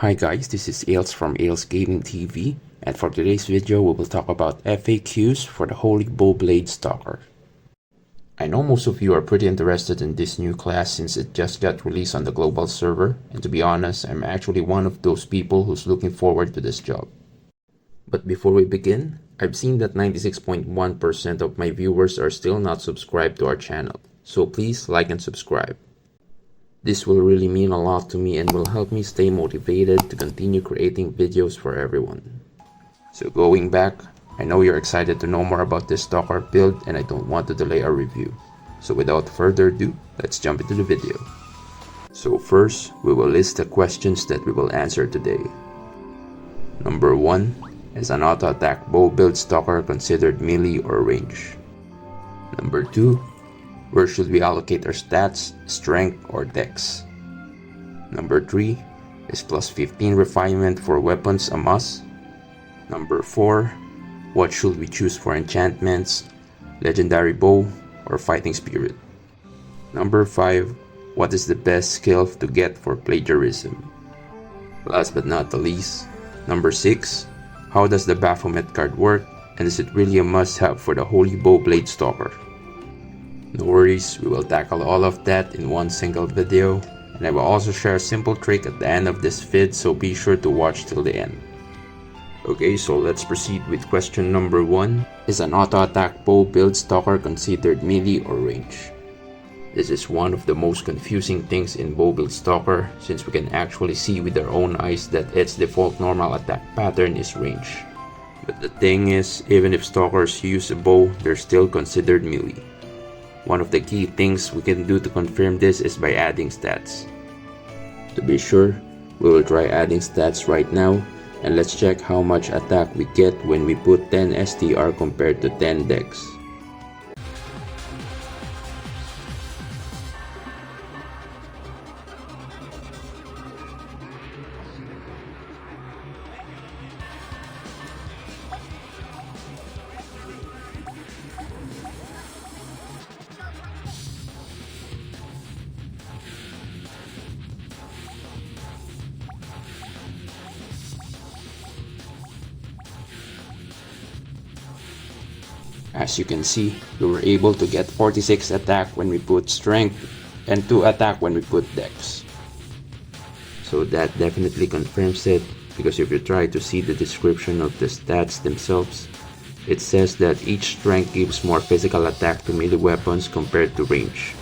Hi guys, this is Ails from Ails Gaming TV, and for today's video we will talk about FAQs for the Holy Bow Blade Stalker. I know most of you are pretty interested in this new class since it just got released on the global server, and to be honest, I'm actually one of those people who's looking forward to this job. But before we begin, I've seen that 96.1% of my viewers are still not subscribed to our channel, so please like and subscribe. This will really mean a lot to me and will help me stay motivated to continue creating videos for everyone. So going back, I know you're excited to know more about this Stalker build and I don't want to delay our review. So without further ado, let's jump into the video. So first, we will list the questions that we will answer today. Number 1, is an auto-attack bow build Stalker considered melee or range? Number 2, where should we allocate our stats, strength, or dex? Number 3, is plus 15 refinement for weapons a must? Number 4, what should we choose for enchantments, legendary bow, or fighting spirit? Number 5, what is the best skill to get for plagiarism? Last but not the least, number 6, how does the Baphomet card work, and is it really a must-have for the Holy Bow Blade Stalker? No worries, we will tackle all of that in one single video, and I will also share a simple trick at the end of this vid, so be sure to watch till the end. Okay, so let's proceed with question number 1. Is an auto-attack bow build Stalker considered melee or range? This is one of the most confusing things in bow build Stalker, since we can actually see with our own eyes that its default normal attack pattern is range. But the thing is, even if Stalkers use a bow, they're still considered melee. One of the key things we can do to confirm this is by adding stats. To be sure, we will try adding stats right now, and let's check how much attack we get when we put 10 STR compared to 10 dex. As you can see, we were able to get 46 attack when we put strength and 2 attack when we put dex. So that definitely confirms it, because if you try to see the description of the stats themselves, it says that each strength gives more physical attack to melee weapons compared to range.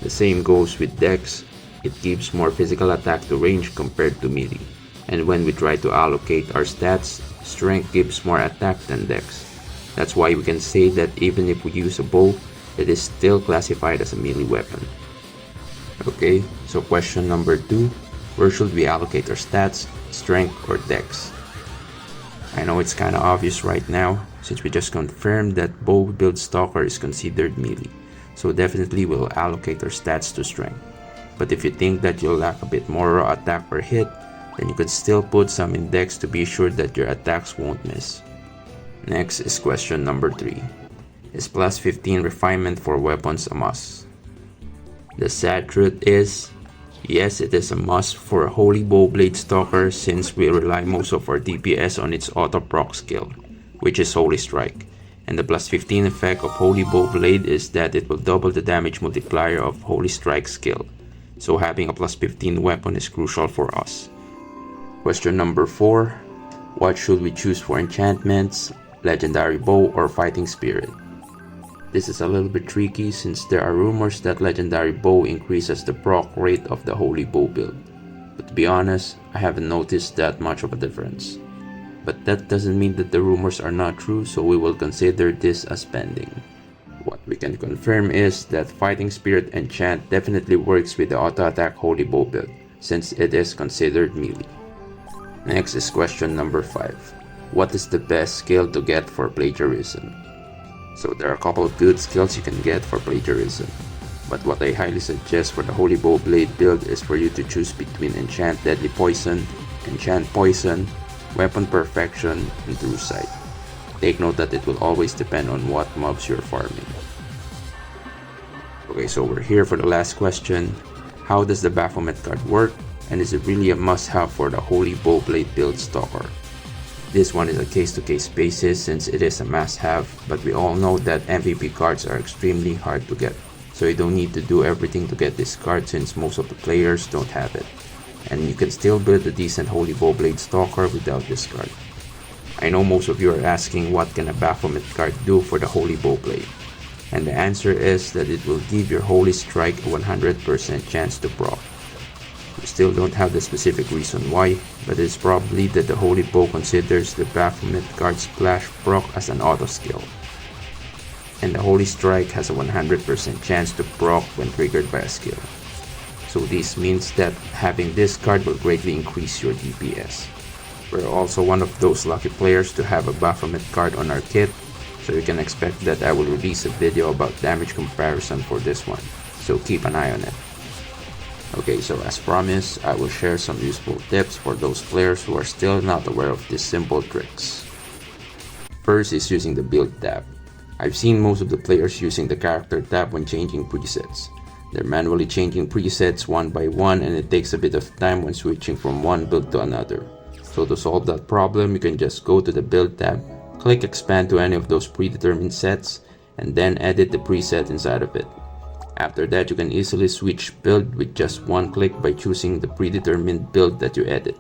The same goes with dex, it gives more physical attack to range compared to melee. And when we try to allocate our stats, strength gives more attack than dex. That's why we can say that even if we use a bow, it is still classified as a melee weapon. Okay, so question number 2, where should we allocate our stats, strength, or dex? I know it's kinda obvious right now, since we just confirmed that bow build Stalker is considered melee, so definitely we'll allocate our stats to strength. But if you think that you'll lack a bit more raw attack per hit, then you could still put some in dex to be sure that your attacks won't miss. Next is question number 3. Is plus 15 refinement for weapons a must? The sad truth is, yes, it is a must for a Holy Bow Blade Stalker, since we rely most of our DPS on its auto proc skill, which is Holy Strike. And the plus 15 effect of Holy Bow Blade is that it will double the damage multiplier of Holy Strike skill. So having a plus 15 weapon is crucial for us. Question number 4. What should we choose for enchantments, legendary bow, or fighting spirit? This is a little bit tricky since there are rumors that legendary bow increases the proc rate of the Holy Bow build. But to be honest, I haven't noticed that much of a difference. But that doesn't mean that the rumors are not true, so we will consider this as pending. What we can confirm is that fighting spirit enchant definitely works with the auto attack Holy Bow build, since it is considered melee. Next is question number 5. What is the best skill to get for plagiarism? So there are a couple of good skills you can get for plagiarism, but what I highly suggest for the Holy Bow Blade build is for you to choose between enchant deadly poison, enchant poison, weapon perfection, and true sight. Take note that it will always depend on what mobs you're farming. Okay, so we're here for the last question. How does the Baphomet card work, and is really a must-have for the Holy Bow Blade build Stalker. This one is a case-to-case basis since it is a must-have, but we all know that MVP cards are extremely hard to get, so you don't need to do everything to get this card since most of the players don't have it. And you can still build a decent Holy Bow Blade Stalker without this card. I know most of you are asking what can a Baphomet card do for the Holy Bow Blade, and the answer is that it will give your Holy Strike a 100% chance to proc. We still don't have the specific reason why, but it is probably that the Holy Bow considers the Baphomet card's Splash proc as an auto skill, and the Holy Strike has a 100% chance to proc when triggered by a skill. So this means that having this card will greatly increase your DPS. We're also one of those lucky players to have a Baphomet card on our kit, so you can expect that I will release a video about damage comparison for this one, so keep an eye on it. Okay, so as promised, I will share some useful tips for those players who are still not aware of these simple tricks. First is using the build tab. I've seen most of the players using the character tab when changing presets. They're manually changing presets one by one, and it takes a bit of time when switching from one build to another. So to solve that problem, you can just go to the build tab, click expand to any of those predetermined sets, and then edit the preset inside of it. After that, you can easily switch build with just one click by choosing the predetermined build that you edit.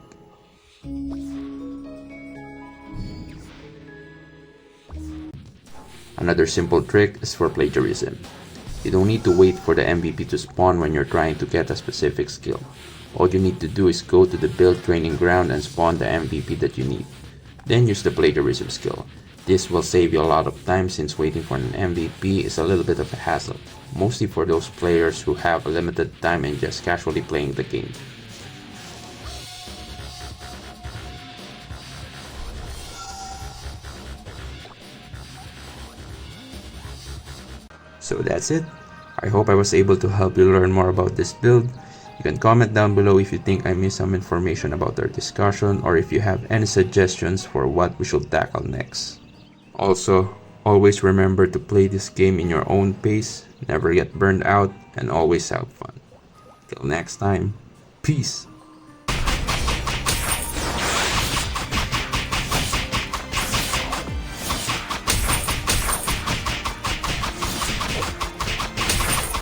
Another simple trick is for plagiarism. You don't need to wait for the MVP to spawn when you're trying to get a specific skill. All you need to do is go to the build training ground and spawn the MVP that you need. Then use the plagiarism skill. This will save you a lot of time since waiting for an MVP is a little bit of a hassle, mostly for those players who have a limited time and just casually playing the game. So that's it. I hope I was able to help you learn more about this build. You can comment down below if you think I missed some information about our discussion, or if you have any suggestions for what we should tackle next. Also, always remember to play this game in your own pace, never get burned out, and always have fun. Till next time, peace!